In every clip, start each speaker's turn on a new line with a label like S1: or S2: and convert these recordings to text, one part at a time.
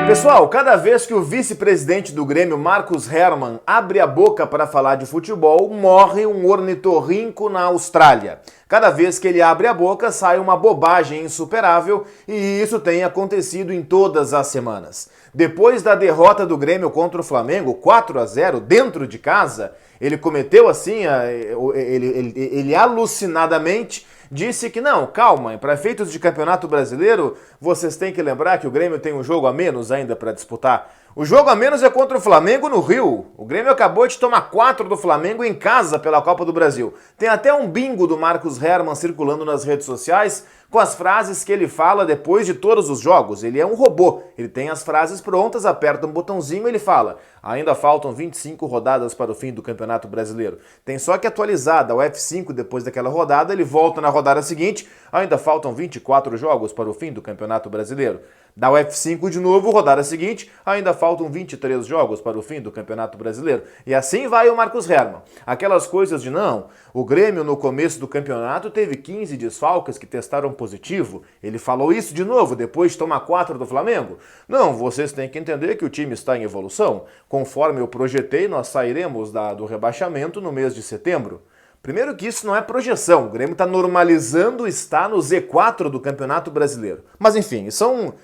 S1: Pessoal, cada vez que o vice-presidente do Grêmio, Marcos Herrmann, abre a boca para falar de futebol, morre um ornitorrinco na Austrália. Cada vez que ele abre a boca, sai uma bobagem insuperável e isso tem acontecido em todas as semanas. Depois da derrota do Grêmio contra o Flamengo, 4-0, dentro de casa, ele cometeu assim, ele alucinadamente disse que não, calma, para efeitos de Campeonato Brasileiro, vocês têm que lembrar que o Grêmio tem um jogo a menos ainda para disputar. O jogo a menos é contra o Flamengo no Rio. O Grêmio acabou de tomar 4 do Flamengo em casa pela Copa do Brasil. Tem até um bingo do Marcos Herrmann circulando nas redes sociais com as frases que ele fala depois de todos os jogos. Ele é um robô, ele tem as frases prontas, aperta um botãozinho e ele fala: ainda faltam 25 rodadas para o fim do Campeonato Brasileiro. Tem só que atualizar, da F5 depois daquela rodada, ele volta na rodada seguinte, ainda faltam 24 jogos para o fim do Campeonato Brasileiro. Da F5 de novo, rodada seguinte, ainda faltam 23 jogos para o fim do Campeonato Brasileiro. E assim vai o Marcos Herrmann. Aquelas coisas de não, o Grêmio no começo do campeonato teve 15 desfalques que testaram positivo. Ele falou isso de novo depois de tomar 4 do Flamengo. Não, vocês têm que entender que o time está em evolução. Conforme eu projetei, nós sairemos do rebaixamento no mês de setembro. Primeiro que isso não é projeção, o Grêmio está normalizando estar no Z4 do Campeonato Brasileiro. Mas enfim, são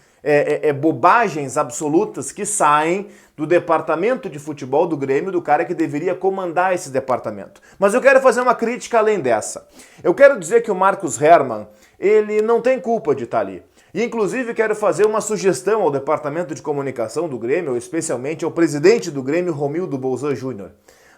S1: bobagens absolutas que saem do departamento de futebol do Grêmio, do cara que deveria comandar esse departamento. Mas eu quero fazer uma crítica além dessa. Eu quero dizer que o Marcos Herrmann, ele não tem culpa de estar ali. E inclusive quero fazer uma sugestão ao departamento de comunicação do Grêmio, especialmente ao presidente do Grêmio, Romildo Bolzan Júnior.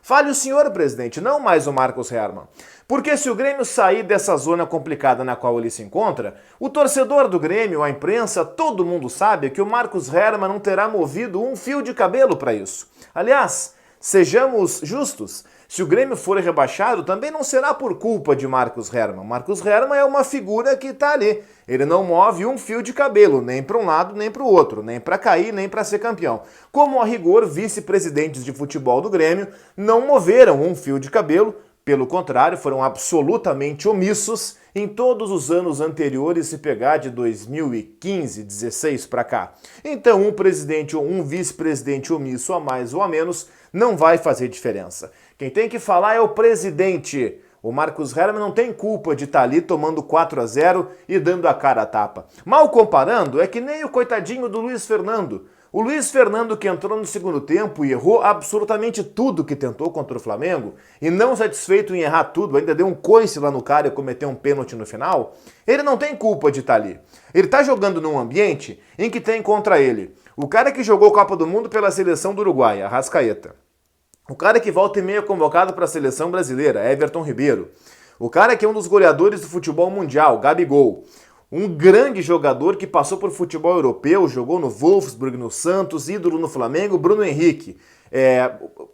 S1: Fale o senhor, presidente, não mais o Marcos Herrmann. Porque se o Grêmio sair dessa zona complicada na qual ele se encontra, o torcedor do Grêmio, a imprensa, todo mundo sabe que o Marcos Herrmann não terá movido um fio de cabelo para isso. Aliás, sejamos justos, se o Grêmio for rebaixado, também não será por culpa de Marcos Herrmann. Marcos Herrmann é uma figura que está ali. Ele não move um fio de cabelo, nem para um lado, nem para o outro, nem para cair, nem para ser campeão. Como, a rigor, vice-presidentes de futebol do Grêmio não moveram um fio de cabelo, pelo contrário, foram absolutamente omissos em todos os anos anteriores, se pegar de 2015, 16 para cá. Então, um presidente ou um vice-presidente omisso a mais ou a menos não vai fazer diferença. Quem tem que falar é o presidente. O Marcos Herrmann não tem culpa de estar ali tomando 4-0 e dando a cara a tapa. Mal comparando, é que nem o coitadinho do Luiz Fernando. O Luiz Fernando, que entrou no segundo tempo e errou absolutamente tudo que tentou contra o Flamengo, e não satisfeito em errar tudo, ainda deu um coice lá no cara e cometeu um pênalti no final, ele não tem culpa de estar ali. Ele está jogando num ambiente em que tem contra ele o cara que jogou Copa do Mundo pela seleção do Uruguai, Arrascaeta. O cara que volta e meia convocado para a seleção brasileira, Everton Ribeiro. O cara que é um dos goleadores do futebol mundial, Gabigol. Um grande jogador que passou por futebol europeu, jogou no Wolfsburg, no Santos, ídolo no Flamengo, Bruno Henrique.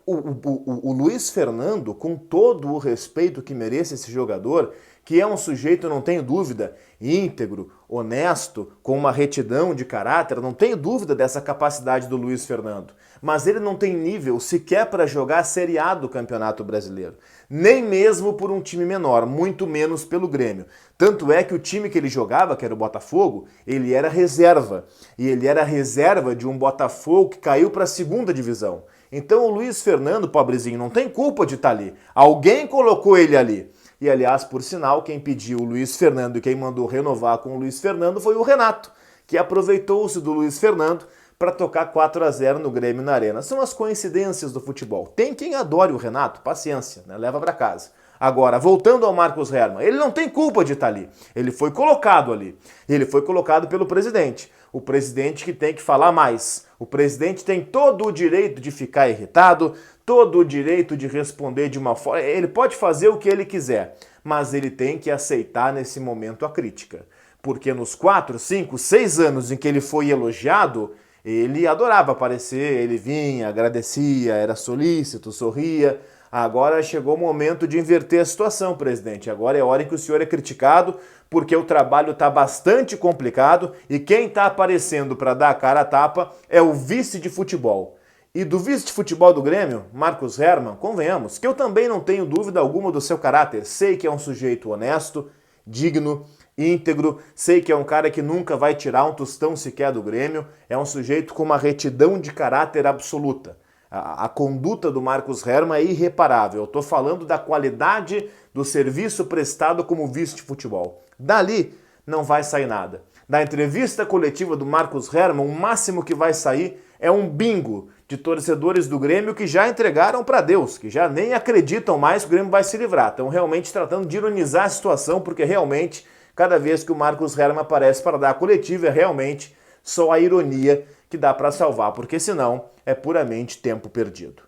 S1: O Luiz Fernando, com todo o respeito que merece esse jogador, que é um sujeito, não tenho dúvida, íntegro, honesto, com uma retidão de caráter, não tenho dúvida dessa capacidade do Luiz Fernando. Mas ele não tem nível sequer para jogar a Série A do Campeonato Brasileiro. Nem mesmo por um time menor, muito menos pelo Grêmio. Tanto é que o time que ele jogava, que era o Botafogo, ele era reserva. E ele era reserva de um Botafogo que caiu para a segunda divisão. Então o Luiz Fernando, pobrezinho, não tem culpa de estar ali. Alguém colocou ele ali. E, aliás, por sinal, quem pediu o Luiz Fernando e quem mandou renovar com o Luiz Fernando foi o Renato, que aproveitou-se do Luiz Fernando para tocar 4-0 no Grêmio na Arena. São as coincidências do futebol. Tem quem adore o Renato, paciência, né? Leva para casa. Agora, voltando ao Marcos Herrmann, ele não tem culpa de estar ali. Ele foi colocado ali. Ele foi colocado pelo presidente. O presidente que tem que falar mais. O presidente tem todo o direito de ficar irritado, todo o direito de responder de uma forma. Ele pode fazer o que ele quiser, mas ele tem que aceitar nesse momento a crítica. Porque nos 4, 5, 6 anos em que ele foi elogiado, ele adorava aparecer, ele vinha, agradecia, era solícito, sorria. Agora chegou o momento de inverter a situação, presidente. Agora é hora em que o senhor é criticado, porque o trabalho está bastante complicado e quem está aparecendo para dar a cara a tapa é o vice de futebol. E do vice de futebol do Grêmio, Marcos Herrmann, convenhamos, que eu também não tenho dúvida alguma do seu caráter. Sei que é um sujeito honesto, digno, íntegro, sei que é um cara que nunca vai tirar um tostão sequer do Grêmio, é um sujeito com uma retidão de caráter absoluta. A conduta do Marcos Herrmann é irreparável. Eu estou falando da qualidade do serviço prestado como vice de futebol. Dali não vai sair nada. Da entrevista coletiva do Marcos Herrmann, o máximo que vai sair é um bingo de torcedores do Grêmio que já entregaram para Deus, que já nem acreditam mais que o Grêmio vai se livrar. Estão realmente tratando de ironizar a situação, porque realmente, cada vez que o Marcos Herrmann aparece para dar a coletiva, é realmente só a ironia que dá para salvar, porque senão é puramente tempo perdido.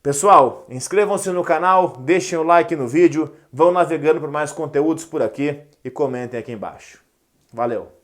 S1: Pessoal, inscrevam-se no canal, deixem o like no vídeo, vão navegando por mais conteúdos por aqui e comentem aqui embaixo. Valeu!